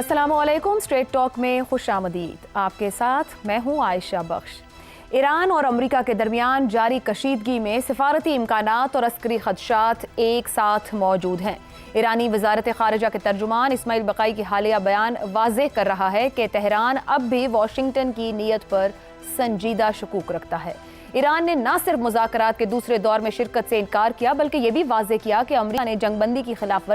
अस्सलामु अलैकुम। Straight talk में खुश आमदीद। आपके साथ मैं हूँ आयशा बख्श। ईरान और अमेरिका के दरमियान जारी कशीदगी में सिफारती इम्कानात और अस्करी खदशात एक साथ मौजूद हैं। ईरानी वजारत खारजा के तर्जुमान इस्माइल बकाई की हालिया बयान वाज़ेह कर रहा है कि तेहरान अब भी वाशिंगटन की नीयत पर संजीदा शकूक रखता है। ईरान ने न सिर्फ मुज़ाकरात के दूसरे दौर में शिरकत से इनकार किया बल्कि ये भी वाज़ेह किया कि अमेरिका ने जंगबंदी की खिलाफ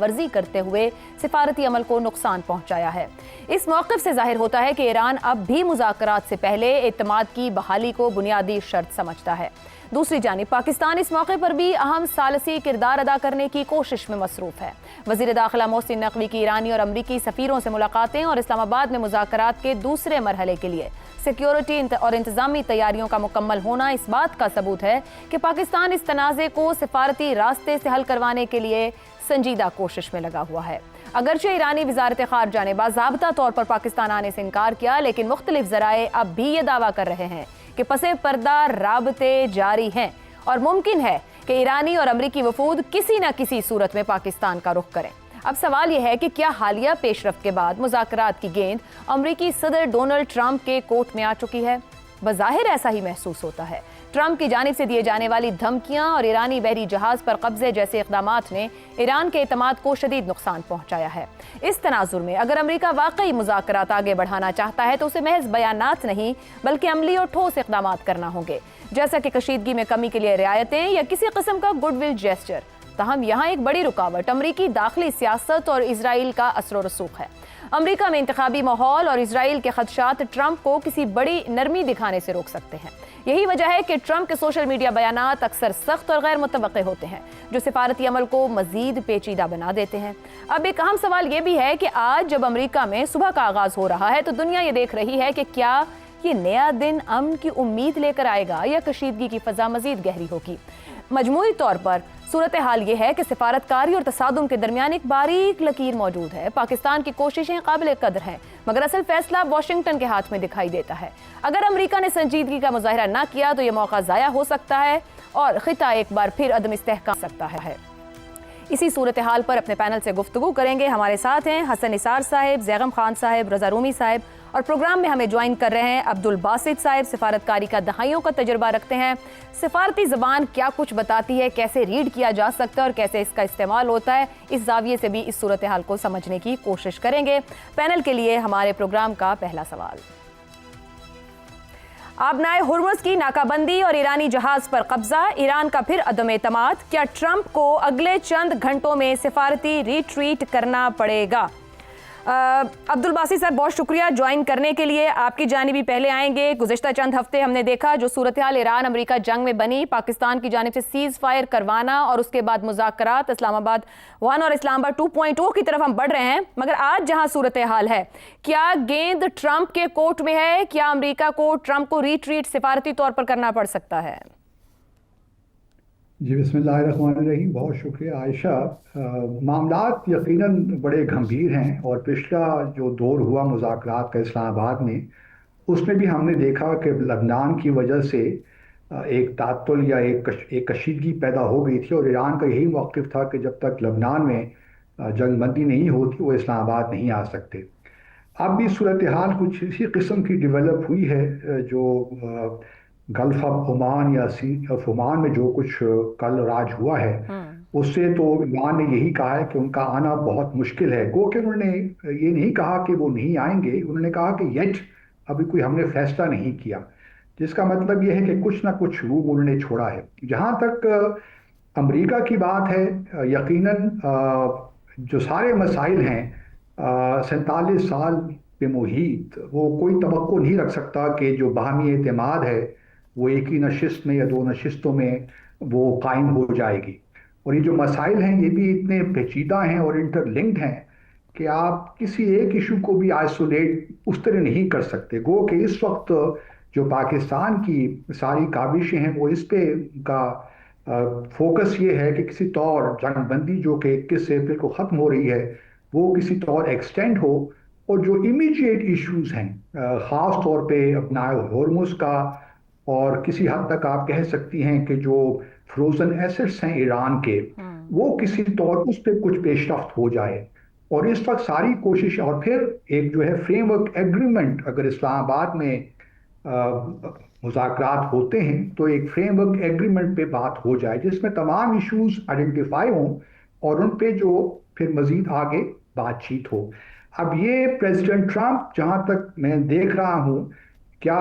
वर्जी करते हुए सिफारती अमल को नुकसान पहुंचाया है। इस मौक़िफ़ से जाहिर होता है कि ईरान अब भी मुज़ाकरात से पहले एतमाद की बहाली को बुनियादी शर्त समझता है। दूसरी जानिब पाकिस्तान इस मौके पर भी अहम सालसी किरदार अदा करने की कोशिश में मसरूफ़ है। वज़ीर दाखिला मोहसिन नकवी की ईरानी और अमरीकी सफ़ीरों से मुलाकातें और इस्लामाबाद में मुज़ाकरात के दूसरे मरहले के लिए सिक्योरिटी और इंतज़ामी तैयारियों का मुकम्मल होना इस बात का सबूत है कि पाकिस्तान इस तनाज़े को सिफारती रास्ते से हल करवाने के लिए संजीदा कोशिश में लगा हुआ है। अगरचे ईरानी वज़ारत ख़ारजा ने बाज़ाब्ता तौर पर पाकिस्तान आने से इनकार किया, लेकिन मुख्तलिफ ज़राए अब भी ये दावा कर रहे हैं कि पसे पर्दा राबते जारी हैं और मुमकिन है कि ईरानी और अमरीकी वफूद किसी न किसी सूरत में पाकिस्तान का रुख करें। अब सवाल यह है कि क्या हालिया पेशरफ्त के बाद मुज़ाकरात की गेंद अमरीकी सदर डोनाल्ड ट्रंप के कोर्ट में आ चुकी है? बज़ाहिर ऐसा ही महसूस होता है। ट्रंप की जानिब से दिए जाने वाली धमकियां और ईरानी बहरी जहाज पर कब्जे जैसे इक़दामात ने ईरान के एतमाद को शदीद नुकसान पहुंचाया है। इस तनाजुर में अगर अमरीका वाकई मुज़ाकरात आगे बढ़ाना चाहता है तो उसे महज बयानात नहीं बल्कि अमली और ठोस इक़दामात करना होंगे, जैसा कि कशीदगी में कमी के लिए रियायतें या किसी किस्म का गुडविल जेस्चर। तहम यहाँ एक बड़ी रुकावट अमरीकी दाखिली सियासत और इजराइल का असर रसूख है। अमरीका में इंतखाबी माहौल और इजराइल के खदशात ट्रंप को किसी बड़ी नरमी दिखाने से रोक सकते हैं। यही वजह है कि ट्रंप के सोशल मीडिया बयानात अक्सर सख्त और गैर मुतवक्के होते हैं, जो सिफारती अमल को मजीद पेचीदा बना देते हैं। अब एक अहम सवाल ये भी है कि आज जब अमरीका में सुबह का आगाज हो रहा है तो दुनिया ये देख रही है कि क्या ये नया दिन अमन की उम्मीद लेकर आएगा या कशीदगी की फजा मजीद गहरी होगी। मजमूई तौर पर सूरत हाल ये है कि सिफारतकारी और तसादुम के दरमियान एक बारीक लकीर मौजूद है। पाकिस्तान की कोशिशें काबिल कदर हैं, मगर असल फैसला वाशिंगटन के हाथ में दिखाई देता है। अगर अमेरिका ने संजीदगी का मुजाहिरा ना किया तो यह मौका ज़ाया हो सकता है और खिता एक बार फिर अदम इस्तेहकाम सकता है। इसी सूरत हाल पर अपने पैनल से गुफ्तगू करेंगे। हमारे साथ हैं हसन निसार साहिब, जैगम खान साहिब, रजा रूमी साहिब और प्रोग्राम में हमें ज्वाइन कर रहे हैं अब्दुल बासित साहिब। सिफारतकारी का दहाइयों का तजुर्बा रखते हैं। सिफारती ज़बान क्या कुछ बताती है, कैसे रीड किया जा सकता है और कैसे इसका इस्तेमाल होता है, इस जाविये से भी इस सूरत हाल को समझने की कोशिश करेंगे। पैनल के लिए हमारे प्रोग्राम का पहला सवाल, आबनाए हुर्मुज़ की नाकाबंदी और ईरानी जहाज पर कब्जा, ईरान का फिर अदम एतमाद। क्या ट्रंप को अगले चंद घंटों में सिफारती रिट्रीट करना पड़ेगा? अब्दुल बासित साहब, बहुत शुक्रिया ज्वाइन करने के लिए। आपकी जानिब भी पहले आएंगे। गुज़िश्ता चंद हफ्ते हमने देखा जो सूरत हाल ईरान अमेरिका जंग में बनी, पाकिस्तान की जानिब से सीज़ फायर करवाना और उसके बाद मुज़ाकरात इस्लामाबाद 1 और इस्लामाबाद 2.0 की तरफ हम बढ़ रहे हैं। मगर आज जहां सूरत हाल है, क्या गेंद ट्रंप के कोर्ट में है? क्या अमेरिका को ट्रंप को रिट्रीट सिफारती तौर पर करना पड़ सकता है? जी बिस्मिल्लाहिर्रहमानिर्रहीम। बहुत शुक्रिया आयशा। मामलात यकीनन बड़े गंभीर हैं और पिछला जो दौर हुआ मुज़ाकरात का इस्लामाबाद में, उसमें भी हमने देखा कि लबनान की वजह से एक तातुल या एक कशीदगी पैदा हो गई थी और ईरान का यही मौक़िफ़ था कि जब तक लबनान में जंगबंदी नहीं होती वो इस्लामाबाद नहीं आ सकते। अब भी सूरत हाल कुछ इसी किस्म की डेवलप हुई है। जो गल्फ ऑफ ओमान या सी ऑफ ओमान में जो कुछ कल राज हुआ है, उससे तो ईरान ने यही कहा है कि उनका आना बहुत मुश्किल है। गो कि उन्होंने ये नहीं कहा कि वो नहीं आएंगे, उन्होंने कहा कि येट अभी कोई हमने फैसला नहीं किया, जिसका मतलब ये है कि कुछ ना कुछ रूम उन्होंने छोड़ा है। जहाँ तक अमेरिका की बात है, यकीनन जो सारे मसाइल हैं 47 साल पे मुहीत, वो कोई तवक्को नहीं रख सकता कि जो बाहमी एतमाद है वो एक ही नशिस्त में या 2 नशिस्तों में वो कायम हो जाएगी। और ये जो मसाइल हैं ये भी इतने पेचीदा हैं और इंटरलिंक्ड हैं कि आप किसी एक इशू को भी आइसोलेट उस तरह नहीं कर सकते। गो कि इस वक्त जो पाकिस्तान की सारी काविशें हैं वो इस पे का फोकस ये है कि किसी तौर जंगबंदी जो कि 21 अप्रैल को ख़त्म हो रही है वो किसी तौर एक्सटेंड हो, और जो इमीडिएट इश्यूज हैं ख़ास तौर पे अपना हुर्मुज़ का, और किसी हद तक आप कह सकती हैं कि जो फ्रोजन एसेट्स हैं ईरान के, वो किसी तौर उस पर कुछ पेशरफ्त हो जाए। اور اس وقت ساری کوشش، اور پھر ایک جو ہے فریم ورک ایگریمنٹ اگر اسلام آباد میں مذاکرات ہوتے ہیں تو ایک فریم ورک ایگریمنٹ پہ بات ہو جائے جس میں تمام ایشوز آئیڈینٹیفائی ہوں اور ان پہ جو پھر مزید آگے بات چیت ہو۔ اب یہ پریزیڈنٹ ٹرمپ جہاں تک میں دیکھ رہا ہوں، کیا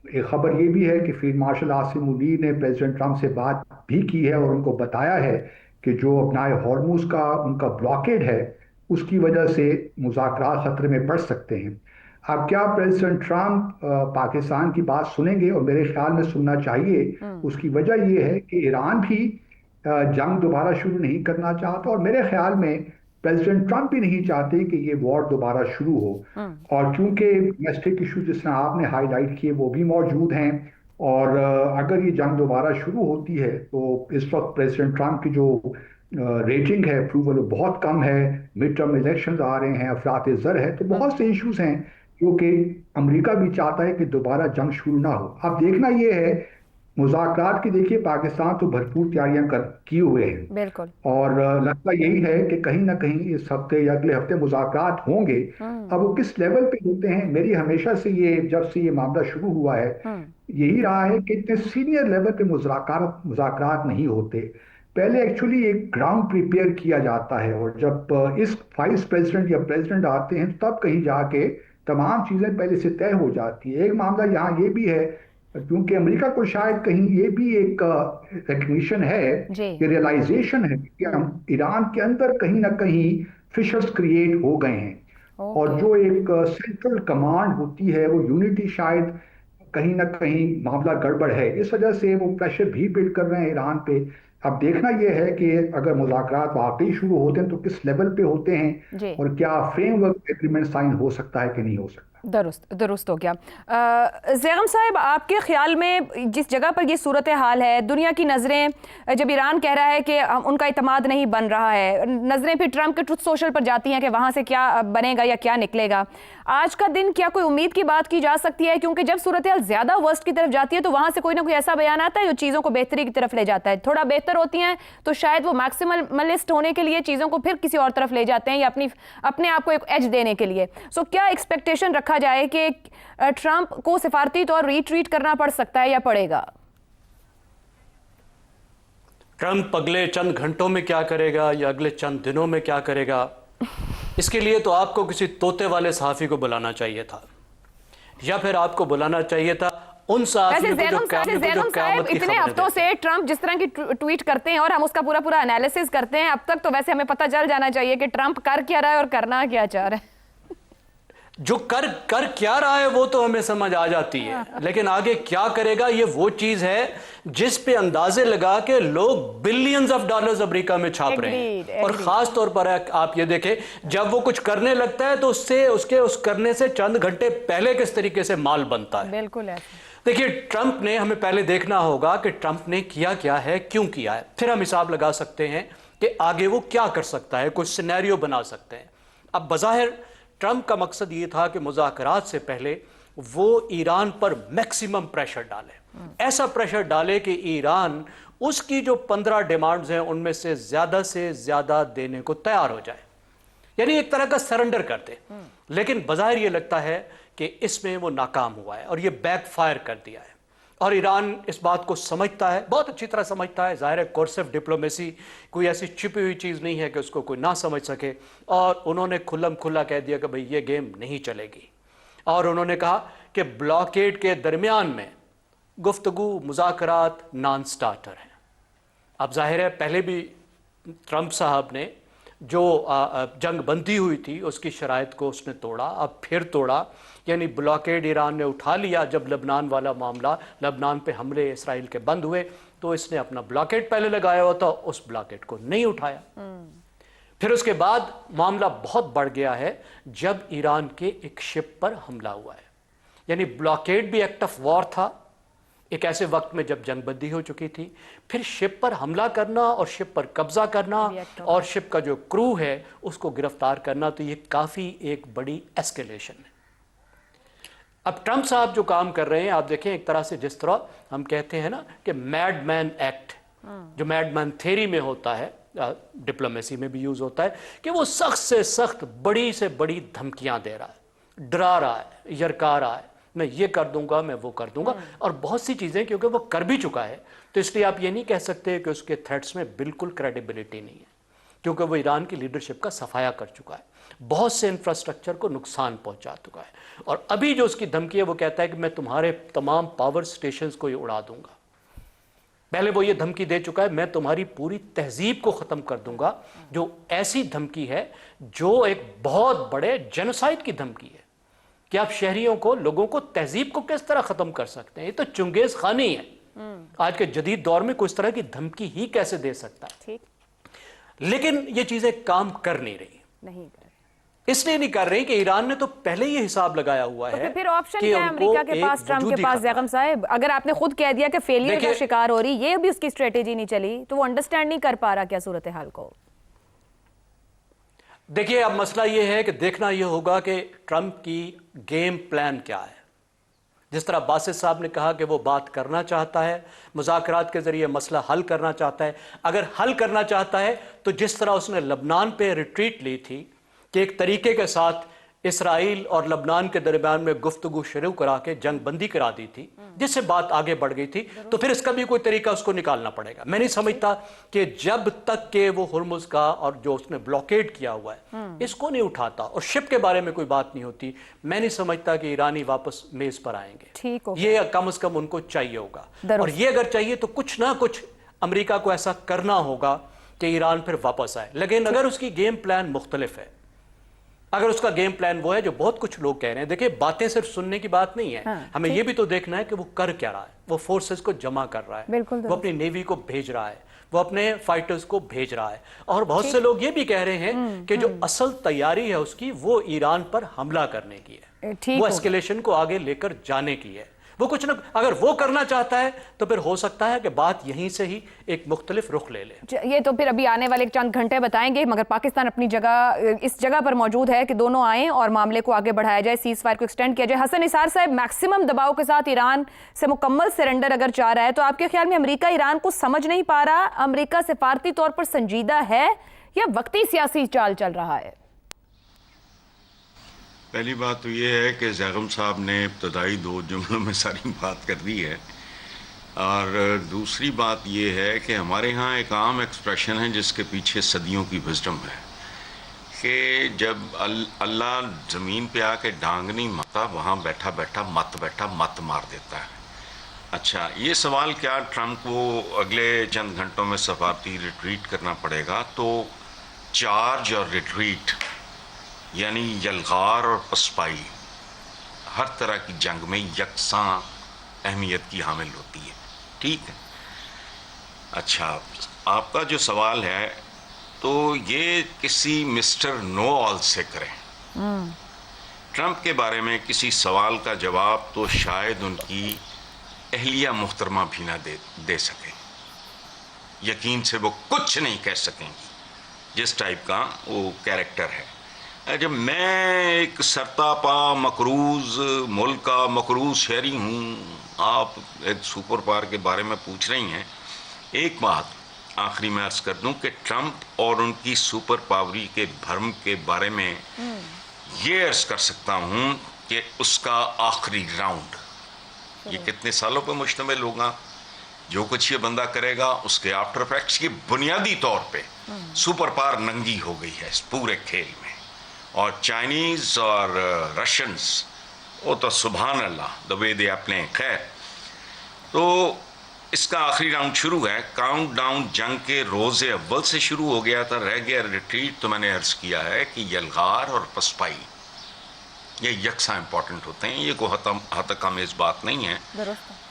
ایک خبر یہ بھی ہے کہ فیلڈ مارشل عاصم منیر نے پریزیڈنٹ ٹرمپ سے بات بھی کی ہے اور ان کو بتایا ہے کہ جو اپنا ہارموز کا ان کا بلاکیڈ ہے اس کی وجہ سے مذاکرات خطرے میں پڑ سکتے ہیں۔ اب کیا پریزیڈنٹ ٹرمپ پاکستان کی بات سنیں گے؟ اور میرے خیال میں سننا چاہیے۔ اس کی وجہ یہ ہے کہ ایران بھی جنگ دوبارہ شروع نہیں کرنا چاہتا، اور میرے خیال میں پریزیڈنٹ ٹرمپ بھی نہیں چاہتے کہ یہ وار دوبارہ شروع ہو۔ اور کیونکہ ڈومیسٹک ایشو جس طرح آپ نے ہائی لائٹ کیے وہ بھی موجود ہیں، اور اگر یہ جنگ دوبارہ شروع ہوتی ہے تو اس وقت پریزیڈنٹ ٹرمپ کی جو ریٹنگ ہے اپروول بہت کم ہے، مڈ ٹرم الیکشنز آ رہے ہیں، افراط زر ہے، تو بہت سے ایشوز ہیں جو کہ امریکا بھی چاہتا ہے کہ دوبارہ جنگ شروع نہ ہو۔ اب دیکھنا یہ ہے مذاکرات کی، دیکھیے پاکستان تو بھرپور تیاریاں کیے ہوئے ہیں بالکل، اور لگتا یہی ہے کہ کہیں نہ کہیں اس ہفتے یا اگلے ہفتے مذاکرات ہوں گے۔ اب وہ کس لیول پہ ہوتے ہیں، میری ہمیشہ سے یہ جب سے یہ معاملہ شروع ہوا ہے یہی رہا ہے کہ اتنے سینئر لیول پہ مذاکرات نہیں ہوتے۔ پہلے ایکچولی ایک گراؤنڈ پریپیئر کیا جاتا ہے، اور جب اس وائس پریزیڈنٹ یا پریزیڈنٹ آتے ہیں تب کہیں جا کے تمام چیزیں پہلے سے طے ہو جاتی ہے۔ ایک معاملہ یہاں یہ بھی ہے کیونکہ امریکہ کو شاید کہیں یہ بھی ایک ریکگنیشن ہے کہ ریئلائزیشن ہے کہ ایران کے اندر کہیں نہ کہیں فشرز کریٹ ہو گئے ہیں، اور جو ایک سینٹرل کمانڈ ہوتی ہے وہ یونٹی شاید کہیں نہ کہیں معاملہ گڑبڑ ہے، اس وجہ سے وہ پریشر بھی بلڈ کر رہے ہیں ایران پہ۔ اب دیکھنا یہ ہے کہ اگر مذاکرات واقعی شروع ہوتے ہیں تو کس لیول پہ ہوتے ہیں اور کیا فریم ورک ایگریمنٹ سائن ہو سکتا ہے کہ نہیں ہو سکتا۔ درست ہو گیا۔ زیغم صاحب، آپ کے خیال میں جس جگہ پر یہ صورتحال ہے، دنیا کی نظریں جب ایران کہہ رہا ہے کہ ان کا اعتماد نہیں بن رہا ہے، نظریں پھر ٹرمپ کے ٹروتھ سوشل پر جاتی ہیں کہ وہاں سے کیا بنے گا یا کیا نکلے گا، آج کا دن کیا کوئی امید کی بات کی جا سکتی ہے؟ کیونکہ جب صورتحال زیادہ ورسٹ کی طرف جاتی ہے تو وہاں سے کوئی نہ کوئی ایسا بیان آتا ہے جو چیزوں کو بہتری کی طرف لے جاتا ہے، تھوڑا بہتر ہوتی ہیں تو شاید وہ میکسیملسٹ ہونے کے لیے چیزوں کو پھر کسی اور طرف لے جاتے ہیں یا اپنے آپ کو ایک ایج دینے کے لیے۔ سو کیا ایکسپیکٹیشن رکھا جائے کہ ٹرمپ کو سفارتی طور ریٹریٹ کرنا پڑ سکتا ہے یا پڑے گا؟ ٹرمپ اگلے چند گھنٹوں میں کیا کرے گا یا اگلے چند دنوں میں کیا کرے گا، اس کے لیے تو آپ کو کسی طوطے والے صحافی کو بلانا چاہیے تھا، یا پھر آپ کو بلانا چاہیے تھا ان صحافیوں کو جو قیامت کی اتنے خبریں ہفتوں سے ٹرمپ جس طرح کی ٹویٹ کرتے ہیں اور ہم اس کا پورا انالیسس کرتے ہیں، اب تک تو ویسے ہمیں پتہ چل جانا چاہیے کہ ٹرمپ کر کیا رہا ہے اور کرنا کیا چاہ رہا ہے۔ جو کر کیا رہا ہے وہ تو ہمیں سمجھ آ جاتی ہے، لیکن آگے کیا کرے گا یہ وہ چیز ہے جس پہ اندازے لگا کے لوگ بلینز آف ڈالرز امریکہ میں چھاپ رہے ہیں۔ اور خاص طور پر آپ یہ دیکھیں جب وہ کچھ کرنے لگتا ہے تو اس کرنے سے چند گھنٹے پہلے کس طریقے سے مال بنتا ہے۔ بالکل ہے۔ دیکھیے ٹرمپ نے، ہمیں پہلے دیکھنا ہوگا کہ ٹرمپ نے کیا ہے، کیوں کیا ہے، پھر ہم حساب لگا سکتے ہیں کہ آگے وہ کیا کر سکتا ہے، کچھ سینیریو بنا سکتے ہیں۔ اب بظاہر ٹرمپ کا مقصد یہ تھا کہ مذاکرات سے پہلے وہ ایران پر میکسیمم پریشر ڈالے، ایسا پریشر ڈالے کہ ایران اس کی جو 15 ڈیمانڈز ہیں ان میں سے زیادہ دینے کو تیار ہو جائے، یعنی ایک طرح کا سرنڈر کر دے۔ لیکن بظاہر یہ لگتا ہے کہ اس میں وہ ناکام ہوا ہے اور یہ بیک فائر کر دیا ہے، اور ایران اس بات کو سمجھتا ہے، بہت اچھی طرح سمجھتا ہے۔ ظاہر ہے کورسو ڈپلومیسی کوئی ایسی چھپی ہوئی چیز نہیں ہے کہ اس کو کوئی نہ سمجھ سکے، اور انہوں نے کھلم کھلا کہہ دیا کہ بھئی یہ گیم نہیں چلے گی، اور انہوں نے کہا کہ بلاکیڈ کے درمیان میں گفتگو مذاکرات نان سٹارٹر ہیں۔ اب ظاہر ہے پہلے بھی ٹرمپ صاحب نے جو جنگ بندی ہوئی تھی اس کی شرائط کو اس نے توڑا، اب پھر توڑا، یعنی بلاکیڈ ایران نے اٹھا لیا۔ جب لبنان والا معاملہ، لبنان پہ حملے اسرائیل کے بند ہوئے تو اس نے اپنا بلاکیڈ پہلے لگایا ہوا تھا، اس بلاکیڈ کو نہیں اٹھایا۔ پھر اس کے بعد معاملہ بہت بڑھ گیا ہے جب ایران کے ایک شپ پر حملہ ہوا ہے، یعنی بلاکیڈ بھی ایکٹ آف وار تھا ایک ایسے وقت میں جب جنگ بندی ہو چکی تھی، پھر شپ پر حملہ کرنا اور شپ پر قبضہ کرنا اور شپ کا جو کرو ہے اس کو گرفتار کرنا، تو یہ کافی ایک بڑی ایسکیلیشن ہے۔ اب ٹرمپ صاحب جو کام کر رہے ہیں آپ دیکھیں، ایک طرح سے جس طرح ہم کہتے ہیں نا کہ میڈ مین ایکٹ، جو میڈ مین تھیری میں ہوتا ہے، डिप्लोमेसी में भी यूज़ होता है कि वो सख्त से सख्त बड़ी से बड़ी धमकियां दे रहा है, डरा रहा है, यरका रहा है, मैं ये कर दूंगा, मैं वो कर दूंगा, और बहुत सी चीज़ें क्योंकि वो कर भी चुका है तो इसलिए आप ये नहीं कह सकते कि उसके थ्रेट्स में बिल्कुल क्रेडिबिलिटी नहीं है, क्योंकि वो ईरान की लीडरशिप का सफाया कर चुका है, बहुत से इंफ्रास्ट्रक्चर को नुकसान पहुंचा चुका है, और अभी जो उसकी धमकी है वो कहता है कि मैं तुम्हारे तमाम पावर स्टेशंस को ये उड़ा दूंगा। पहले वो ये धमकी दे चुका है मैं तुम्हारी पूरी तहजीब को ख़त्म कर दूंगा, जो ऐसी धमकी है जो एक बहुत बड़े जेनोसाइड की धमकी है कि आप शहरियों को, लोगों को, तहजीब को किस तरह ख़त्म कर सकते हैं। ये तो चुंगेज़ खानी है। आज के जदीद दौर में कोई इस तरह की धमकी ही कैसे दे सकता है। ठीक, लेकिन ये चीज़ें काम कर नहीं रही, इसलिए नहीं कर रही कि ईरान ने तो पहले ही हिसाब लगाया हुआ है। तो फिर ऑप्शन क्या है अमेरिका के पास, ट्रंप के पास? ज़ैगम साहब, अगर आपने खुद कह दिया कि फेलियर का शिकार हो रही, ये भी उसकी स्ट्रेटेजी नहीं चली, तो वो अंडरस्टैंड नहीं कर पा रहा क्या सूरत हाल को? देखिए, अब मसला ये है कि देखना ये होगा कि ट्रंप की गेम प्लान क्या है। जिस तरह बासित साहब ने कहा कि वो बात करना चाहता है, मुज़ाकरात के जरिए मसला हल करना चाहता है। अगर हल करना चाहता है तो जिस तरह उसने लबनान पे रिट्रीट ली थी कि एक तरीके के साथ इसराइल और लबनान के दरमियान में गुफ्तगू शुरू करा के जंग बंदी करा दी थी, जिससे बात आगे बढ़ गई थी, तो फिर इसका भी कोई तरीका उसको निकालना पड़ेगा। मैं नहीं समझता कि जब तक के वो हुर्मुज़ का और जो उसने ब्लॉकेड किया हुआ है इसको नहीं उठाता और शिप के बारे में कोई बात नहीं होती, मैं नहीं समझता कि ईरानी वापस मेज पर आएंगे। ठीक हो, ये कम से कम उनको चाहिए होगा, और ये अगर चाहिए तो कुछ ना कुछ अमेरिका को ऐसा करना होगा कि ईरान फिर वापस आए। लेकिन अगर उसकी गेम प्लान मुख्तलिफ है, अगर उसका गेम प्लान वो है जो बहुत कुछ लोग कह रहे हैं, देखिए बातें सिर्फ सुनने की बात नहीं है, हमें ये भी तो देखना है कि वो कर क्या रहा है। वो फोर्सेस को जमा कर रहा है, वो अपनी नेवी को भेज रहा है, वो अपने फाइटर्स को भेज रहा है, और बहुत से लोग ये भी कह रहे हैं कि जो असल तैयारी है उसकी वो ईरान पर हमला करने की है, वो एस्केलेशन को आगे लेकर जाने की है। वो कुछ ना, अगर वो करना चाहता है तो फिर हो सकता है कि बात यहीं से ही एक मुख्तलिफ रुख ले ले। ये तो फिर अभी आने वाले चंद घंटे बताएंगे, मगर पाकिस्तान अपनी जगह, इस जगह पर मौजूद है कि दोनों आएँ और मामले को आगे बढ़ाया जाए, सीज फायर को एक्सटेंड किया जाए। हसन निसार साहब, मैक्सिमम दबाव के साथ ईरान से मुकम्मल सरेंडर अगर चाह रहा है तो आपके ख्याल में अमेरिका ईरान को समझ नहीं पा रहा, अमेरिका सिफारती तौर पर संजीदा है या वक्ती सियासी चाल चल रहा है? पहली बात तो ये है कि ज़ैगम साहब ने इब्तदाई 2 जुमलों में सारी बात कर दी है, और दूसरी बात ये है कि हमारे यहाँ एक आम एक्सप्रेशन है जिसके पीछे सदियों की विज़डम है कि जब अल्लाह ज़मीन पे आके डांग नहीं मारता, वहाँ बैठा बैठा मत मार देता है। अच्छा, ये सवाल क्या ट्रंप को अगले चंद घंटों में सफारती रिट्रीट करना पड़ेगा, तो चार्ज और रिट्रीट यानी यलगार और पसपाई हर तरह की जंग में यकसां अहमियत की हामिल होती है। ठीक है। अच्छा, आपका जो सवाल है तो ये किसी मिस्टर नो ऑल से करें। ट्रंप के बारे में किसी सवाल का जवाब तो शायद उनकी अहलिया मुहतरमा भी ना दे सके, यकीन से वो कुछ नहीं कह सकेंगी, जिस टाइप का वो कैरेक्टर है। जब मैं एक सरतापा मकरूज़ मुल्क का मकरूज़ शहरी हूँ, आप एक सुपर पावर के बारे में पूछ रही हैं। एक बात आखिरी में अर्ज़ कर दूं कि ट्रंप और उनकी सुपर पावरी के भ्रम के बारे में ये अर्ज़ कर सकता हूँ कि उसका आखिरी राउंड ये कितने सालों पर मुश्तमिल होगा। जो कुछ ये बंदा करेगा उसके आफ्टर इफेक्ट्स की बुनियादी तौर पे सुपर पावर नंगी हो गई है इस पूरे खेल में, और चाइनीज़ और रशियंस वो तो सुभान अल्लाह the way they are playing. खैर, तो इसका आखिरी राउंड शुरू है। काउंट डाउन जंग के रोज़े अव्वल से शुरू हो गया था, रह गया रिट्रीट। तो मैंने अर्ज़ किया है कि यलगार और पसपाई ये यकसा इंपॉर्टेंट होते हैं, ये को हद तक हमें इस बात नहीं है।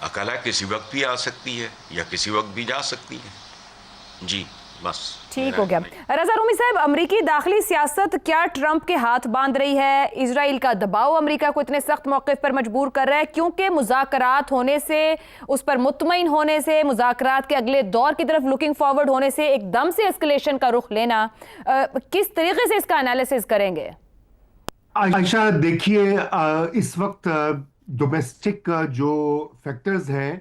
अकेला किसी वक्त भी आ सकती है या किसी वक्त भी जा सकती है। जी बस ठीक हो गया। रज़ा रूमी साहब, अमरीकी दाखिली सियासत क्या ट्रंप के हाथ बांध रही है? इजराइल का दबाव अमरीका को इतने सख्त मौक़िफ़ पर मजबूर कर रहा है क्योंकि मुज़ाकरात होने से, उस पर मुतमईन होने से, मुज़ाकरात के अगले दौर की तरफ लुकिंग फॉरवर्ड होने से एकदम से एस्केलेशन का रुख लेना, किस तरीके से इसका एनालिसिस करेंगे? आयशा, देखिए, इस वक्त डोमेस्टिक जो फैक्टर्स हैं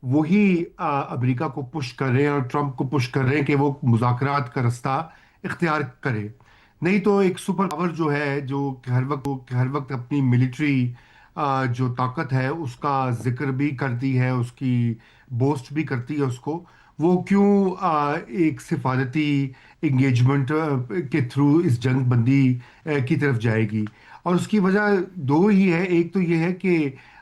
वही अमेरिका को पुश कर रहे हैं और ट्रंप को पुश कर रहे हैं कि वो मुज़ाकरात का रास्ता इख्तियार करे। नहीं तो एक सुपर पावर जो है, जो हर वक्त अपनी मिलिट्री जो ताकत है उसका जिक्र भी करती है, उसकी बोस्ट भी करती है उसको, वो क्यों एक सिफारती इंगेजमेंट के थ्रू इस जंग बंदी की तरफ जाएगी। और उसकी वजह दो ही है। एक तो ये है कि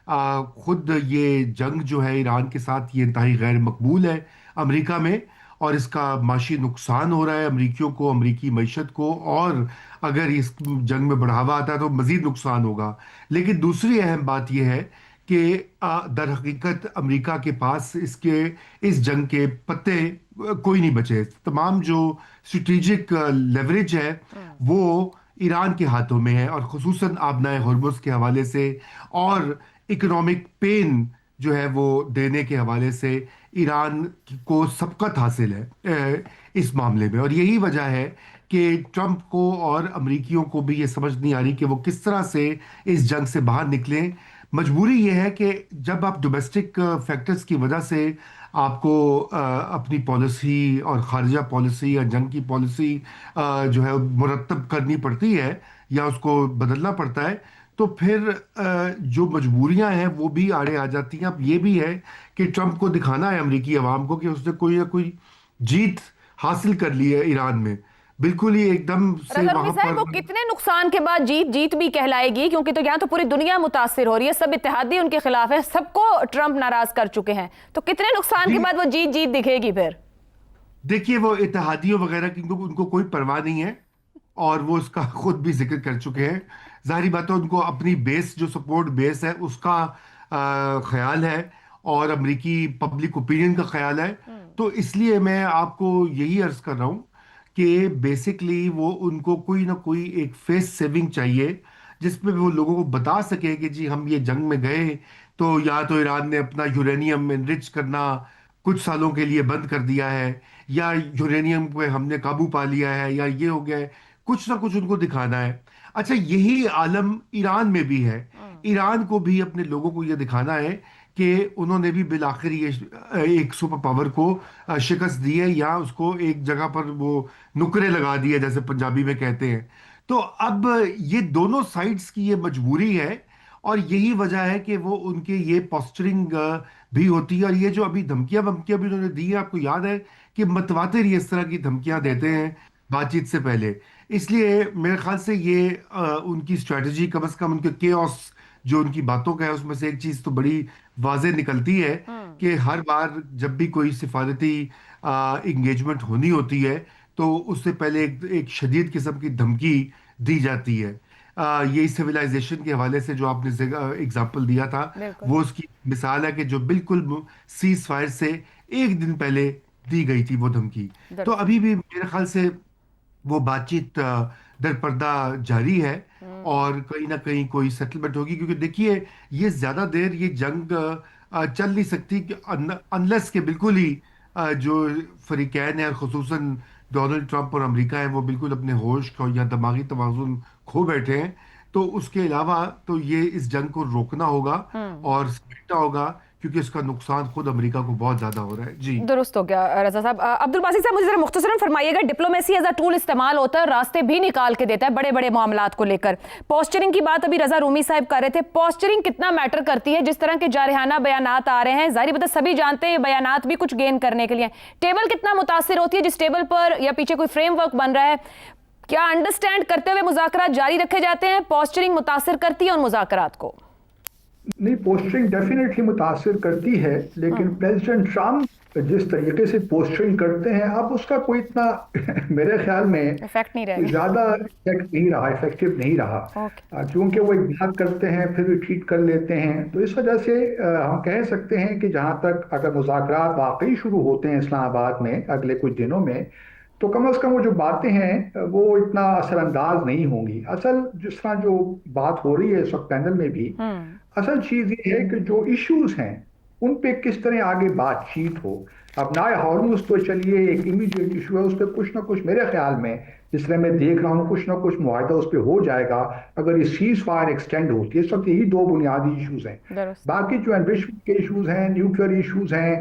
खुद ये जंग जो है ईरान के साथ, ये इंतहाई गैर मकबूल है अमेरिका में, और इसका माशी नुकसान हो रहा है अमरीकियों को, अमरीकी मईशत को, और अगर इस जंग में बढ़ावा आता है तो मजीद नुकसान होगा। लेकिन दूसरी अहम बात यह है कि दर हकीकत अमरीका के पास इस जंग के पत्ते कोई नहीं बचे। तमाम जो स्ट्रेटेजिक लेवरेज है वो ईरान के हाथों में है, और खुसूसन आबनाए हुर्मुज़ के हवाले से और इकोनॉमिक पेन जो है वो देने के हवाले से ईरान को सबकत हासिल है इस मामले में। और यही वजह है कि ट्रंप को और अमरीकियों को भी ये समझ नहीं आ रही कि वो किस तरह से इस जंग से बाहर निकलें। मजबूरी ये है कि जब आप डोमेस्टिक फैक्टर्स की वजह से आपको अपनी पॉलिसी और खारजा पॉलिसी या जंग की पॉलिसी जो है मुरतब करनी पड़ती है या उसको बदलना पड़ता है, तो फिर जो मजबूरियां हैं वो भी आड़े आ जाती हैं। अब ये भी है कि ट्रंप को दिखाना है अमरीकी अवाम को कि उसने कोई ना कोई जीत हासिल कर ली है ईरान में। बिल्कुल ही एकदम से रजा वहां रूमी साहब, वो पर कितने नुकसान के बाद जीत भी कहलाएगी? क्योंकि तो यहाँ तो पूरी दुनिया मुतासिर हो रही है, सब इत्तेहादी उनके खिलाफ है, सबको ट्रंप नाराज कर चुके हैं, तो कितने नुकसान के बाद वो जीत दिखेगी फिर? देखिए, वो इत्तेहादियों वगैरह की उनको कोई परवाह नहीं है, और वो उसका खुद भी जिक्र कर चुके हैं। जाहिर बात है उनको अपनी बेस, जो सपोर्ट बेस है उसका ख्याल है, और अमेरिकी पब्लिक ओपिनियन का ख्याल है। तो इसलिए मैं आपको यही अर्ज कर रहा हूँ कि बेसिकली वो उनको कोई ना कोई एक फेस सेविंग चाहिए, जिसमें वो लोगों को बता सके कि जी हम ये जंग में गए तो या तो ईरान ने अपना यूरेनियम एनरिच करना कुछ सालों के लिए बंद कर दिया है, या यूरेनियम पे हमने काबू पा लिया है, या ये हो गया है। कुछ ना कुछ उनको दिखाना है। अच्छा, यही आलम ईरान में भी है। ईरान को भी अपने लोगों को ये दिखाना है कि उन्होंने भी बिलाखिर ये एक सुपर पावर को शिकस्त दी है, या उसको एक जगह पर वो नुकरे लगा दिए, जैसे पंजाबी में कहते हैं। तो अब ये दोनों साइड्स की ये मजबूरी है, और यही वजह है कि वो उनके ये पोस्चरिंग भी होती है। और ये जो अभी धमकियां वमकियां भी उन्होंने दी है, आपको याद है कि मतवातिर ये इस तरह की धमकियां देते हैं बातचीत से पहले। इसलिए मेरे ख्याल से ये उनकी स्ट्रेटजी, कम से कम उनके केओस जो उनकी बातों का है, उसमें से एक चीज तो बड़ी वाजे निकलती है कि हर बार जब भी कोई सिफारती इंगेजमेंट होनी होती है तो उससे पहले एक शदीद किस्म की धमकी दी जाती है। यही सिविलाइजेशन के हवाले से जो आपने एग्जाम्पल दिया था, बिल्कुल। वो उसकी मिसाल है कि जो बिल्कुल सीज फायर से एक दिन पहले दी गई थी वो धमकी। तो अभी भी मेरे ख्याल से वो बातचीत दर पर्दा जारी है, और कहीं ना कहीं कोई सेटलमेंट होगी। क्योंकि देखिए, ये ज्यादा देर ये जंग चल नहीं सकती कि अनलेस के बिल्कुल ही जो फरीकैन है, और खुसूसन डोनाल्ड ट्रंप और अमेरिका है, वो बिल्कुल अपने होश को या दिमागी तवाज़ुन खो बैठे हैं। तो उसके अलावा तो ये इस जंग को रोकना होगा और समेटना होगा, क्योंकि इसका नुकसान खुद अमेरिका को बहुत ज्यादा हो रहा है। जी दुरुस्त हो गया रजा साहब। अब्दुल बासित साहब, मुझे जरा मुख्तसरन फरमाइएगा, डिप्लोमेसी एज अ टूल इस्तेमाल होता है, रास्ते भी निकाल के देता है बड़े बड़े मामलात को लेकर। पोस्चरिंग की बात अभी रजा रूमी साहब कर रहे थे, पोस्चरिंग कितना मैटर करती है? जिस तरह के जारहाना बयानात आ रहे हैं, जाहिर बात है सभी जानते हैं बयानात भी कुछ गेन करने के लिए, टेबल कितना मुतासिर होती है जिस टेबल पर या पीछे कोई फ्रेमवर्क बन रहा है? क्या अंडरस्टैंड करते हुए मुज़ाकरात जारी रखे जाते हैं? पोस्चरिंग मुतासिर करती है उन मुज़ाकरात को? नहीं, पोस्टरिंग डेफिनेटली मुतासिर करती है, लेकिन प्रेसिडेंट ट्रम्प जिस तरीके से पोस्टरिंग करते हैं, अब उसका कोई इतना मेरे ख्याल में इफेक्ट नहीं रहेगा, ज़्यादा इफेक्ट नहीं रहा, इफेक्टिव नहीं रहा। क्योंकि वो एक बात करते हैं फिर रिट्रीट कर लेते हैं। तो इस वजह से हम कह सकते हैं कि जहाँ तक अगर मुज़ाकरात वाकई शुरू होते हैं इस्लामाबाद में अगले कुछ दिनों में, तो कम से कम वो जो बातें हैं वो इतना असरअंदाज नहीं होंगी। असल जिस तरह जो बात हो रही है इस वक्त पैनल में भी, असल चीज़ ये है कि जो इश्यूज हैं उन पे किस तरह आगे बातचीत हो। अपना हॉर्मोन्स तो चलिए एक इमीडिएट इशू है, उस पर कुछ ना कुछ मेरे ख्याल में जिस तरह मैं देख रहा हूँ कुछ ना कुछ मुआहदा उस पर हो जाएगा अगर ये सीज फायर एक्सटेंड होती है। इस वक्त यही दो बुनियादी इशूज हैं। दुरुस्त। बाकी जो एनरिचमेंट के इशूज हैं, न्यूक्लियर इशूज हैं,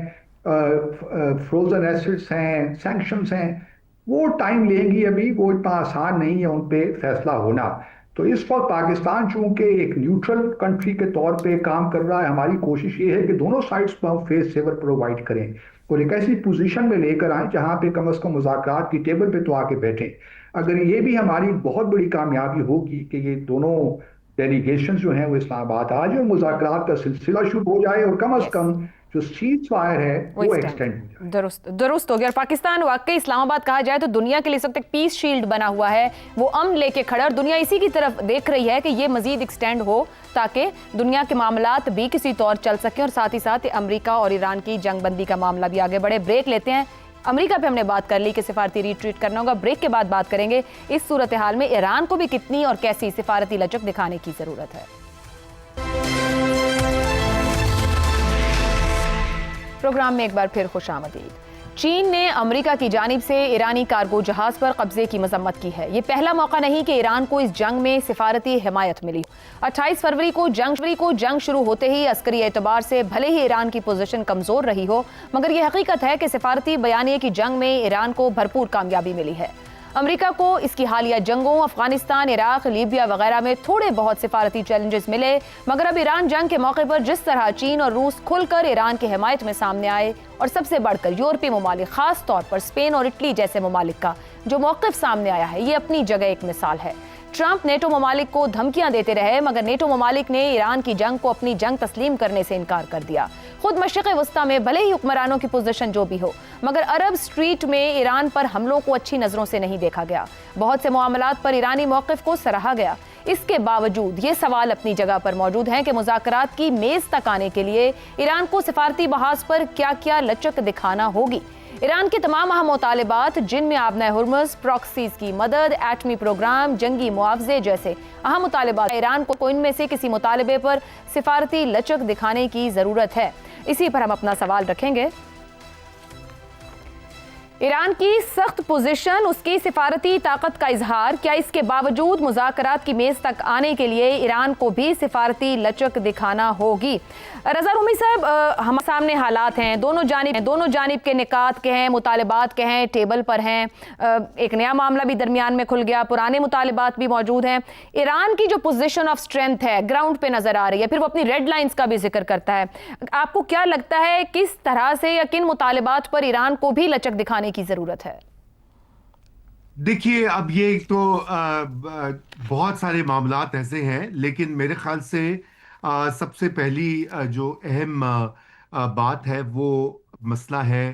फ्रोजन एसिड्स हैं, सैंक्शंस हैं, वो टाइम लेंगी, अभी वो इतना आसान नहीं है उन पर फैसला होना। तो इस वक्त पाकिस्तान चूंकि एक न्यूट्रल कंट्री के तौर पे काम कर रहा है, हमारी कोशिश ये है कि दोनों साइड्स पर हम फेस सेवर प्रोवाइड करें और एक ऐसी पोजीशन में लेकर आए जहां पे कम से कम मुज़ाकरात की टेबल पे तो आके बैठें। अगर ये भी हमारी बहुत बड़ी कामयाबी होगी कि ये दोनों डेलीगेशन जो हैं वो इस्लामाबाद आ जाए और मुज़ाकरात का सिलसिला शुरू हो जाए और कम से कम जो सीज फायर है वो एक्सटेंड हो जाए। दुरुस्त दुरुस्त हो गया। और पाकिस्तान वाकई इस्लामाबाद कहा जाए तो दुनिया के लिए इस वक्त एक पीस शील्ड बना हुआ है, वो अमन लेके खड़ा और दुनिया इसी की तरफ देख रही है कि ये मजीद एक्सटेंड हो ताकि दुनिया के मामलात भी किसी तौर चल सकें और साथ ही साथ अमेरिका और ईरान की जंगबंदी का मामला भी आगे बढ़े। ब्रेक लेते हैं। अमेरिका पे हमने बात कर ली कि सिफारती रिट्रीट करना होगा। ब्रेक के बाद बात करेंगे इस सूरत हाल में ईरान को भी कितनी और कैसी सिफारती लचक दिखाने की जरूरत है। प्रोग्राम में एक बार फिर खुशामदीद। चीन ने अमेरिका की जानिब से ईरानी कार्गो जहाज पर कब्जे की मजम्मत की है। ये पहला मौका नहीं कि ईरान को इस जंग में सिफारती हिमायत मिली। 28 फरवरी को जंग शुरू होते ही अस्करी एतबार से भले ही ईरान की पोजीशन कमजोर रही हो, मगर यह हकीकत है कि सिफारती बयानिए की जंग में ईरान को भरपूर कामयाबी मिली है। अमेरिका को इसकी हालिया जंगों अफगानिस्तान, इराक, लीबिया वगैरह में थोड़े बहुत सिफारती चैलेंजेस मिले, मगर अब ईरान जंग के मौके पर जिस तरह चीन और रूस खुलकर ईरान की हिमायत में सामने आए और सबसे बढ़कर यूरोपीय ममालिक, खास तौर पर स्पेन और इटली जैसे ममालिक का जो मौक़िफ़ सामने आया है, ये अपनी जगह एक मिसाल है। ट्रंप नेटो ममालिक को धमकियां देते रहे, मगर नेटो ममालिक ने ईरान की जंग को अपनी जंग तस्लीम करने से इनकार कर दिया। खुद मशरिक़ वस्ता में भले ही हुक्मरानों की पोजीशन जो भी हो, मगर अरब स्ट्रीट में ईरान पर हमलों को अच्छी नज़रों से नहीं देखा गया। बहुत से मामलात पर ईरानी मौक़िफ़ को सराहा गया। इसके बावजूद ये सवाल अपनी जगह पर मौजूद हैं कि मुज़ाकरात की मेज़ तक आने के लिए ईरान को सिफारती बहास पर क्या क्या लचक दिखाना होगी। ईरान के तमाम अहम मुतालिबात, जिनमें आबना हुर्मुज़, प्रॉक्सीज की मदद, एटमी प्रोग्राम, जंगी मुआवजे जैसे अहम मुतालिबात, ईरान को इनमें से किसी मुतालबे पर सिफारती लचक दिखाने की ज़रूरत है। इसी पर हम अपना सवाल रखेंगे। ईरान की सख्त पोजीशन, उसकी सिफारती ताकत का इजहार, क्या इसके बावजूद मुज़ाकरात की मेज़ तक आने के लिए ईरान को भी सिफारती लचक दिखाना होगी? रज़ा रूमी साहब, हमारे सामने हालात हैं, दोनों जानिब के निकात के हैं, मुतालिबात के हैं, टेबल पर हैं। एक नया मामला भी दरमियान में खुल गया, पुराने मुतालिबात भी मौजूद हैं। ईरान की जो पोजीशन ऑफ स्ट्रेंथ है ग्राउंड पे नजर आ रही है, फिर वो अपनी रेड लाइंस का भी जिक्र करता है। आपको क्या लगता है किस तरह से या किन मुतालिबात पर ईरान को भी लचक दिखाने की जरूरत है? देखिए, अब ये तो बहुत सारे मामलात ऐसे हैं, लेकिन मेरे ख्याल से सबसे पहली जो अहम बात है वो मसला है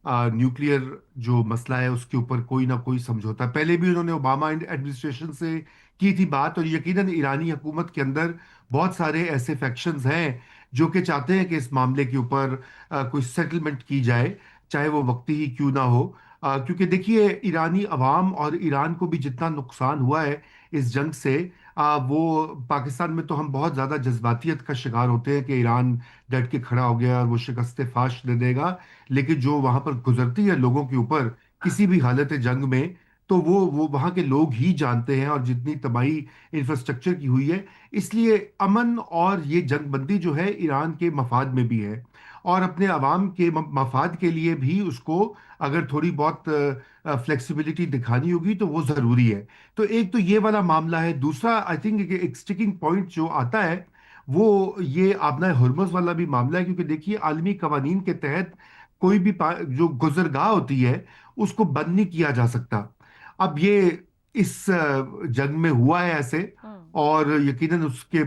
न्यूक्लियर जो मसला है, उसके ऊपर कोई ना कोई समझौता पहले भी उन्होंने ओबामा एडमिनिस्ट्रेशन से की थी बात, और यकीनन ईरानी हुकूमत के अंदर बहुत सारे ऐसे फैक्शंस हैं जो कि चाहते हैं कि इस मामले के ऊपर कोई सेटलमेंट की जाए, चाहे वो वक्ती ही क्यों ना हो। क्योंकि देखिए, ईरानी अवाम और ईरान को भी जितना नुकसान हुआ है इस जंग से, वो पाकिस्तान में तो हम बहुत ज़्यादा जज्बातियत का शिकार होते हैं कि ईरान डट के खड़ा हो गया और वो शिकस्त फाश दे देगा, लेकिन जो वहाँ पर गुजरती है लोगों के ऊपर किसी भी हालत जंग में, तो वो वहाँ के लोग ही जानते हैं, और जितनी तबाही इंफ्रास्ट्रक्चर की हुई है। इसलिए अमन और ये जंगबंदी जो है ईरान के मफाद में भी है, और अपने अवाम के मफाद के लिए भी उसको अगर थोड़ी बहुत फ्लेक्सिबिलिटी दिखानी होगी तो वो ज़रूरी है। तो एक तो ये वाला मामला है। दूसरा, आई थिंक एक स्टिकिंग पॉइंट जो आता है वो ये आबना हुर्मुज़ वाला भी मामला है, क्योंकि देखिए आलमी कवानीन के तहत कोई भी जो गुजरगाह होती है उसको बंद नहीं किया जा सकता। अब ये इस जंग में हुआ है ऐसे, और यकीनन उसके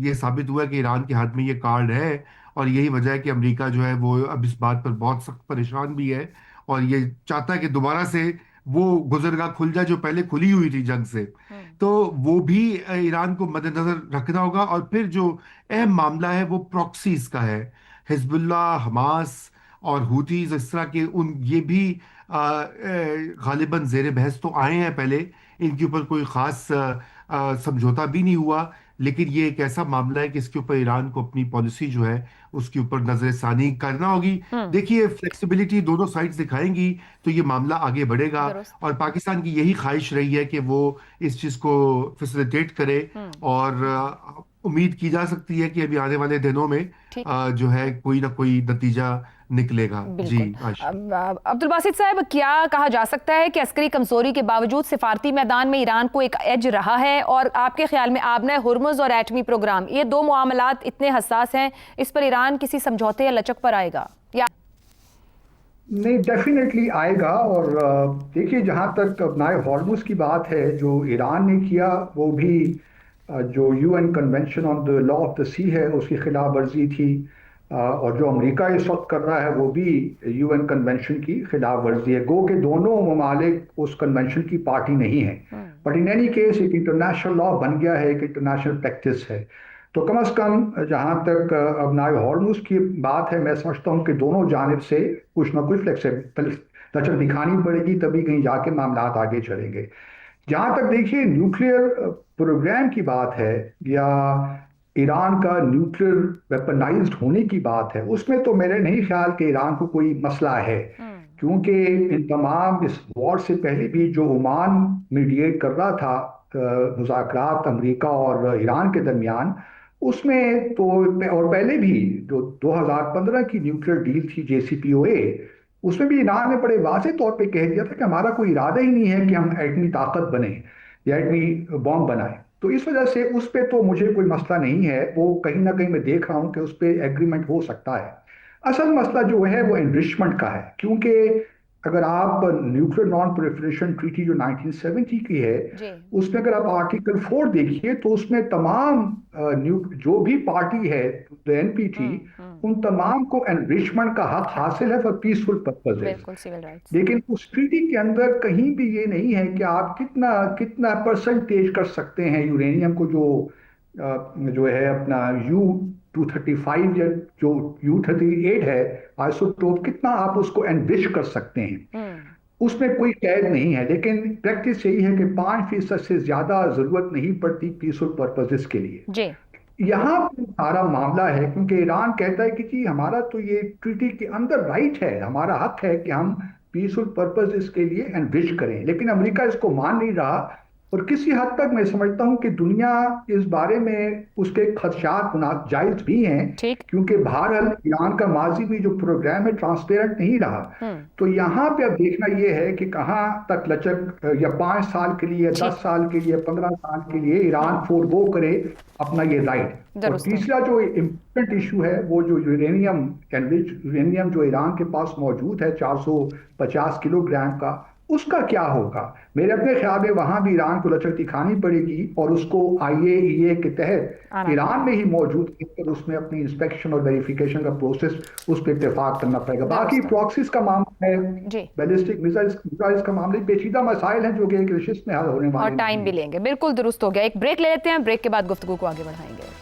ये साबित हुआ है कि ईरान के हाथ में ये कार्ड है, और यही वजह है कि अमेरिका जो है वो अब इस बात पर बहुत सख्त परेशान भी है, और ये चाहता है कि दोबारा से वो गुजरगाह खुल जाए जो पहले खुली हुई थी जंग से। तो वो भी ईरान को मद्देनजर रखना होगा। और फिर जो अहम मामला है वो प्रॉक्सीज का है, हिजबुल्लाह, हमास और हूथीज, इस तरह के ये भी गालिबन जेर बहस तो आए हैं पहले, इनके ऊपर कोई ख़ास समझौता भी नहीं हुआ, لیکن یہ ایک ایسا معاملہ ہے کہ اس کے اوپر ایران کو اپنی پالیسی جو ہے اس کے اوپر نظر ثانی کرنا ہوگی. دیکھیے فلیکسیبلٹی دونوں سائڈز دکھائیں گی تو یہ معاملہ آگے بڑھے گا, اور پاکستان کی یہی خواہش رہی ہے کہ وہ اس چیز کو فیسیلیٹیٹ کرے, اور امید کی جا سکتی ہے کہ ابھی آنے والے دنوں میں جو ہے کوئی نہ کوئی نتیجہ نکلے گا. جی عبدالباسط صاحب, کیا کہا جا سکتا ہے کہ عسکری کمزوری کے باوجود سفارتی میدان میں ایران کو ایک ایج رہا ہے, اور آپ کے خیال میں آبنہ ہرمز اور ایٹمی پروگرام, یہ دو معاملات اتنے حساس ہیں, اس پر ایران کسی سمجھوتے یا لچک پر آئے گا یا نہیں؟ ڈیفینیٹلی آئے گا. اور دیکھیے جہاں تک آبنہ ہرمز کی بات ہے, جو ایران نے کیا وہ بھی جو UN convention on the law of the sea ہے اس کی خلاف ورزی تھی, اور جو امریکہ اس وقت کر رہا ہے وہ بھی UN کنونشن کی خلاف ورزی ہے. گو کہ دونوں ممالک اس کنونشن کی پارٹی نہیں ہیں, بٹ ان اینی کیس ایک انٹرنیشنل لا بن گیا ہے, ایک انٹرنیشنل پریکٹس ہے. تو کم از کم جہاں تک آبنہ ہرمز کی بات ہے, میں سمجھتا ہوں کہ دونوں جانب سے کچھ نہ کچھ فلیکسیبل لچک دکھانی پڑے گی, تبھی کہیں جا کے معاملات آگے چلیں گے. جہاں تک دیکھیے نیوکلیئر پروگرام کی بات ہے یا ایران کا نیوکلیئر ویپنائزڈ ہونے کی بات ہے, اس میں تو میرے نہیں خیال کہ ایران کو کوئی مسئلہ ہے, کیونکہ ان تمام اس وار سے پہلے بھی جو عمان میڈیٹ کر رہا تھا مذاکرات امریکہ اور ایران کے درمیان, اس میں تو اور پہلے بھی جو 2015 کی نیوکلیئر ڈیل تھی JCPOA, اس میں بھی ایران نے بڑے واضح طور پہ کہہ دیا تھا کہ ہمارا کوئی ارادہ ہی نہیں ہے کہ ہم ایٹمی طاقت بنیں یا ایٹمی بام بنائیں. تو اس وجہ سے اس پہ تو مجھے کوئی مسئلہ نہیں ہے, وہ کہیں نہ کہیں میں دیکھ رہا ہوں کہ اس پہ ایگریمنٹ ہو سکتا ہے. اصل مسئلہ جو ہے وہ انرچمنٹ کا ہے, کیونکہ اگر آپ نیوکلیئر نان پرولیفریشن ٹریٹی جو 1970 کی ہے, اس میں اگر آپ آرٹیکل 4 دیکھیے تو اس میں تمام جو بھی پارٹی ہے NPT, ان تمام کو انرچمنٹ کا حق حاصل ہے فار پیسفل پرپز. لیکن اس ٹریٹی کے اندر کہیں بھی یہ نہیں ہے کہ آپ کتنا پرسنٹیج کر سکتے ہیں یورینیم کو, جو ہے اپنا U-235 یا جو U-38 ہے آئسوٹوپ, کتنا آپ اس کو انرچ کر سکتے ہیں, اس میں کوئی قید نہیں ہے. لیکن پریکٹس یہی ہے کہ 5% سے زیادہ ضرورت نہیں پڑتی پیسفل پرپزز کے لیے. یہاں سارا معاملہ ہے کیونکہ ایران کہتا ہے کہ جی ہمارا تو یہ ٹریٹی کے اندر رائٹ ہے, ہمارا حق ہے کہ ہم پیسفل پرپزز کے لیے انرچ کریں, لیکن امریکہ اس کو مان نہیں رہا. اور کسی حد تک میں سمجھتا ہوں کہ دنیا اس بارے میں اس کے خدشات جائز بھی ہیں, کیونکہ بہرحال ایران کا ماضی بھی جو پروگرام ہے ٹرانسپیرنٹ نہیں رہا. تو یہاں پہ اب دیکھنا یہ ہے کہ کہاں تک لچک, یا 5 سال کے لیے, 10 سال کے لیے, 15 سال کے لیے ایران فورگو کرے اپنا یہ رائٹ. اور تیسرا جو امپورٹنٹ ایشو ہے وہ جو یورینیم جو ایران کے پاس موجود ہے 450 کلو گرام کا, اس کا کیا ہوگا؟ میرے اپنے خیال میں وہاں بھی ایران کو لچک دکھانی پڑے گی, اور اس کو IAEA کے تحت ایران میں ہی موجود ہے, اس میں اپنی انسپیکشن اور ویریفیکیشن کا پروسیس اس پہ اتفاق کرنا پڑے گا. باقی پراکسیز کا معاملہ ہے, بیلسٹک میزائلز کا معاملہ, پیچیدہ مسائل ہیں جو کہ ایک نشست میں حل ہونے والے ہیں, اور ٹائم بھی لیں گے. بالکل درست ہو گیا. ایک بریک لے لیتے ہیں, بریک کے بعد گفتگو کو آگے بڑھائیں گے.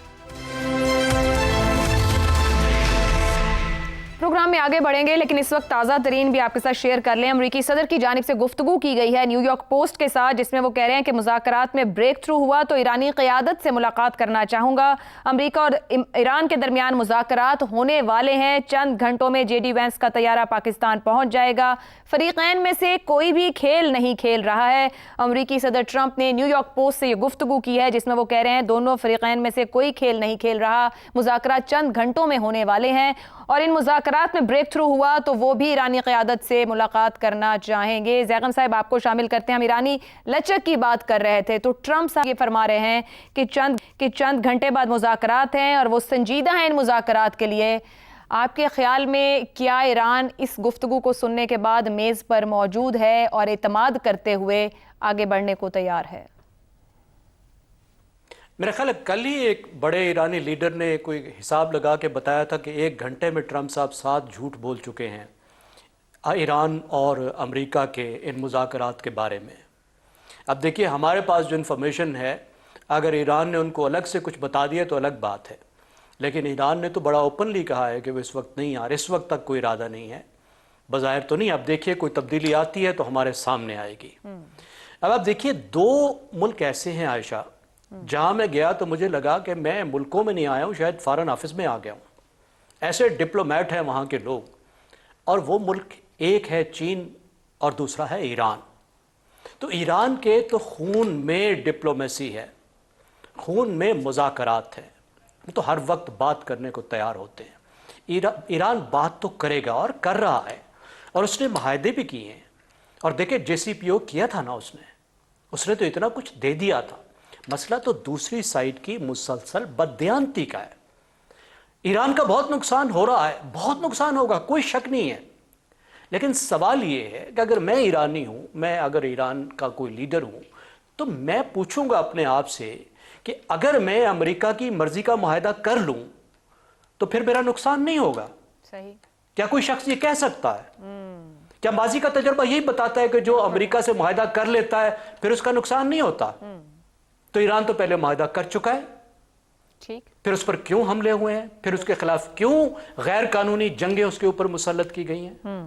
پروگرام میں آگے بڑھیں گے, لیکن اس وقت تازہ ترین بھی آپ کے ساتھ شیئر کر لیں. امریکی صدر کی جانب سے گفتگو کی گئی ہے نیو یارک پوسٹ کے ساتھ, جس میں وہ کہہ رہے ہیں کہ مذاکرات میں بریک تھرو ہوا تو ایرانی قیادت سے ملاقات کرنا چاہوں گا. امریکہ اور ایران کے درمیان مذاکرات ہونے والے ہیں. چند گھنٹوں میں JD وینس کا طیارہ پاکستان پہنچ جائے گا. فریقین میں سے کوئی بھی کھیل نہیں کھیل رہا ہے. امریکی صدر ٹرمپ نے نیو یارک پوسٹ سے یہ گفتگو کی ہے, جس میں وہ کہہ رہے ہیں دونوں فریقین میں سے کوئی کھیل نہیں کھیل رہا. مذاکرات چند گھنٹوں میں ہونے والے ہیں, اور ان مذاکرات میں بریک تھرو ہوا تو وہ بھی ایرانی قیادت سے ملاقات کرنا چاہیں گے. زیغم صاحب آپ کو شامل کرتے ہیں. ہم ایرانی لچک کی بات کر رہے تھے, تو ٹرمپ صاحب یہ فرما رہے ہیں کہ چند گھنٹے بعد مذاکرات ہیں اور وہ سنجیدہ ہیں ان مذاکرات کے لیے. آپ کے خیال میں کیا ایران اس گفتگو کو سننے کے بعد میز پر موجود ہے اور اعتماد کرتے ہوئے آگے بڑھنے کو تیار ہے؟ میرا خیال ہے کل ہی ایک بڑے ایرانی لیڈر نے کوئی حساب لگا کے بتایا تھا کہ 1 گھنٹے میں ٹرمپ صاحب 7 جھوٹ بول چکے ہیں ایران اور امریکہ کے ان مذاکرات کے بارے میں. اب دیکھیے ہمارے پاس جو انفارمیشن ہے, اگر ایران نے ان کو الگ سے کچھ بتا دیا تو الگ بات ہے, لیکن ایران نے تو بڑا اوپنلی کہا ہے کہ وہ اس وقت نہیں آ رہے, اس وقت تک کوئی ارادہ نہیں ہے, بظاہر تو نہیں. اب دیکھیے کوئی تبدیلی آتی ہے تو ہمارے سامنے آئے گی. اب آپ دیکھیے 2 ملک ایسے ہیں عائشہ जहां मैं गया तो मुझे लगा कि मैं मुल्कों में नहीं आया हूं, शायद फॉरेन ऑफिस में आ गया हूं। ऐसे डिप्लोमेट हैं वहां के लोग, और वो मुल्क एक है चीन और दूसरा है ईरान। तो ईरान के तो खून में डिप्लोमेसी है, खून में मुज़ाकरात है, वो तो हर वक्त बात करने को तैयार होते हैं। ईरान बात तो करेगा और कर रहा है, और उसने माहदे भी किए हैं। और देखिए JCPOA किया था ना उसने तो इतना कुछ दे दिया था। मसला तो दूसरी साइड की मुसलसल बददियानती का है। ईरान का बहुत नुकसान हो रहा है, बहुत नुकसान होगा, कोई शक नहीं है। लेकिन सवाल ये है कि अगर मैं ईरानी हूँ, मैं अगर ईरान का कोई लीडर हूँ, तो मैं पूछूंगा अपने आप से कि अगर मैं अमेरिका की मर्जी का मुआहदा कर लूँ तो फिर मेरा नुकसान नहीं होगा। सही। क्या कोई शख्स ये कह सकता है? क्या माजी का तजर्बा यही बताता है कि जो अमेरिका से मुआहदा कर लेता है फिर उसका नुकसान नहीं होता? तो ईरान तो पहले मुआहदा कर चुका है, ठीक। फिर उस पर क्यों हमले हुए हैं, फिर उसके खिलाफ क्यों गैर कानूनी जंगें उसके ऊपर मुसल्लत की गई हैं?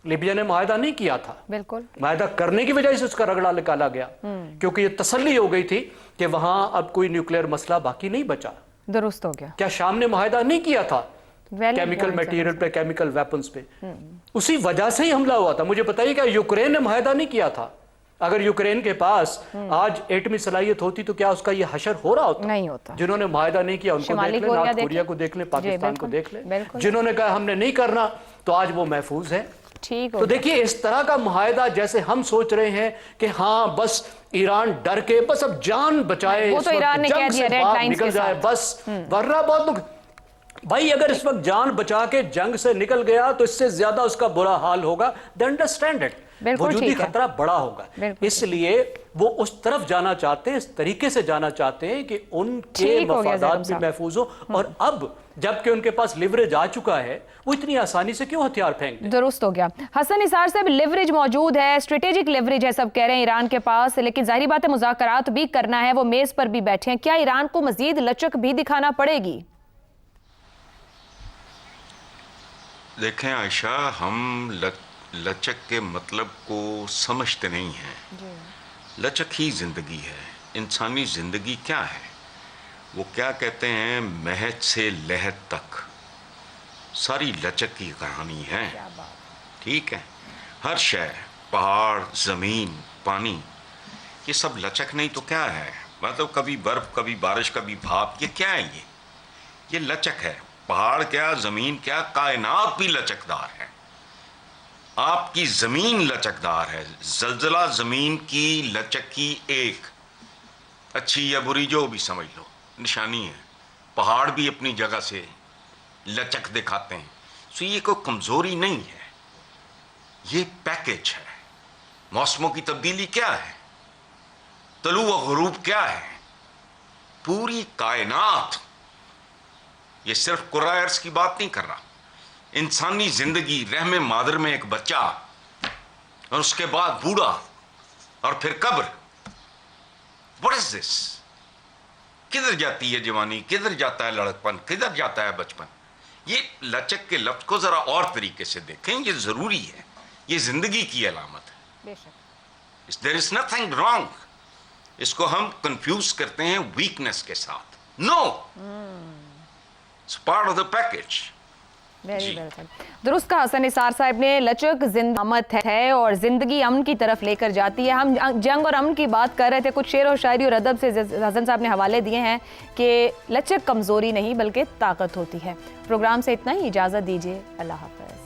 लीबिया ने मुआहदा नहीं किया था, बिल्कुल। मुआहदा करने की वजह से उसका रगड़ा निकाला गया, क्योंकि ये तसल्ली हो गई थी कि वहां अब कोई न्यूक्लियर मसला बाकी नहीं बचा। दुरुस्त हो गया। क्या शाम ने मुआहदा नहीं किया था केमिकल point मटेरियल पे, केमिकल वेपन्स पे? उसी वजह से ही हमला हुआ था। मुझे बताइए क्या यूक्रेन ने मुआहदा नहीं किया था? अगर यूक्रेन के पास आज एटमी सलाहियत होती तो क्या उसका ये हशर हो रहा होता? नहीं होता। जिन्होंने मुआहदा नहीं किया उनको देख ले, नॉर्थ कोरिया को देख ले, पाकिस्तान को देख ले। जिन्होंने कहा हमने नहीं करना तो आज वो महफूज है। ठीक। तो देखिए इस तरह का मुआहदा जैसे हम सोच रहे हैं कि हाँ बस ईरान डर के बस अब जान बचाए, वो तो ईरान ने कह दिया रेड लाइंस निकल जाए बस, वरना बहुत भाई अगर इस वक्त जान बचा के जंग से निकल गया तो इससे ज्यादा उसका बुरा हाल होगा। दे अंडरस्टैंड इट, वजूदी खतरा बड़ा होगा। इसलिए वो उस तरफ जाना चाहते हैं, इस तरीके से जाना चाहते हैं कि उनके मफादात भी महफूज हो। और अब जबकि उनके पास लिवरेज आ चुका है, वो इतनी आसानी से क्यों हथियार फेंक दें? दुरुस्त हो गया। हसन निसार साहब, लिवरेज मौजूद है, स्ट्रेटेजिक लिवरेज है, सब कह रहे हैं ईरान के पास, लेकिन जाहिर बात है मुज़ाकरात भी करना है, वो मेज पर भी बैठे हैं। क्या ईरान को मजीद लचक भी दिखाना पड़ेगी? देखें आयशा, हम लचक के मतलब को समझते नहीं हैं। लचक ही जिंदगी है। इंसानी जिंदगी क्या है? वो क्या कहते हैं, महज से लहद तक सारी लचक की कहानी है। ठीक है, हर शय, पहाड़, जमीन, पानी, ये सब लचक नहीं तो क्या है? मतलब कभी बर्फ, कभी बारिश, कभी भाप, ये क्या है? ये लचक है। पहाड़ क्या, जमीन क्या, कायनात भी लचकदार है। आपकी जमीन लचकदार है। जलजला जमीन की लचक की एक अच्छी या बुरी जो भी समझ लो निशानी है। पहाड़ भी अपनी जगह से लचक दिखाते हैं। सो ये कोई कमजोरी नहीं है, ये पैकेज है। मौसमों की तब्दीली क्या है, तलू व गुरूब क्या है, पूरी कायनात। ये सिर्फ कुर्रा अर्ज़ की बात नहीं कर रहा। इंसानी जिंदगी, रहमे मादर में एक बच्चा, और उसके बाद बूढ़ा, और फिर कब्र। What is this? किधर जाती है जवानी, किधर जाता है लड़कपन, किधर जाता है बचपन? ये लचक के लफ्ज को जरा और तरीके से देखें, ये जरूरी है, ये जिंदगी की अलामत है। There is nothing wrong. इसको हम कंफ्यूज करते हैं वीकनेस के साथ। No, it's part of the package. दुरुस्त कहा हसन निसार साहब ने, लचक जिंदामत है और जिंदगी अमन की तरफ लेकर जाती है। हम जंग और अमन की बात कर रहे थे, कुछ शेर और शायरी और अदब से हसन साहब ने हवाले दिए हैं कि लचक कमजोरी नहीं बल्कि ताकत होती है। प्रोग्राम से इतना ही, इजाजत दीजिए, अल्लाह हाफ़िज़।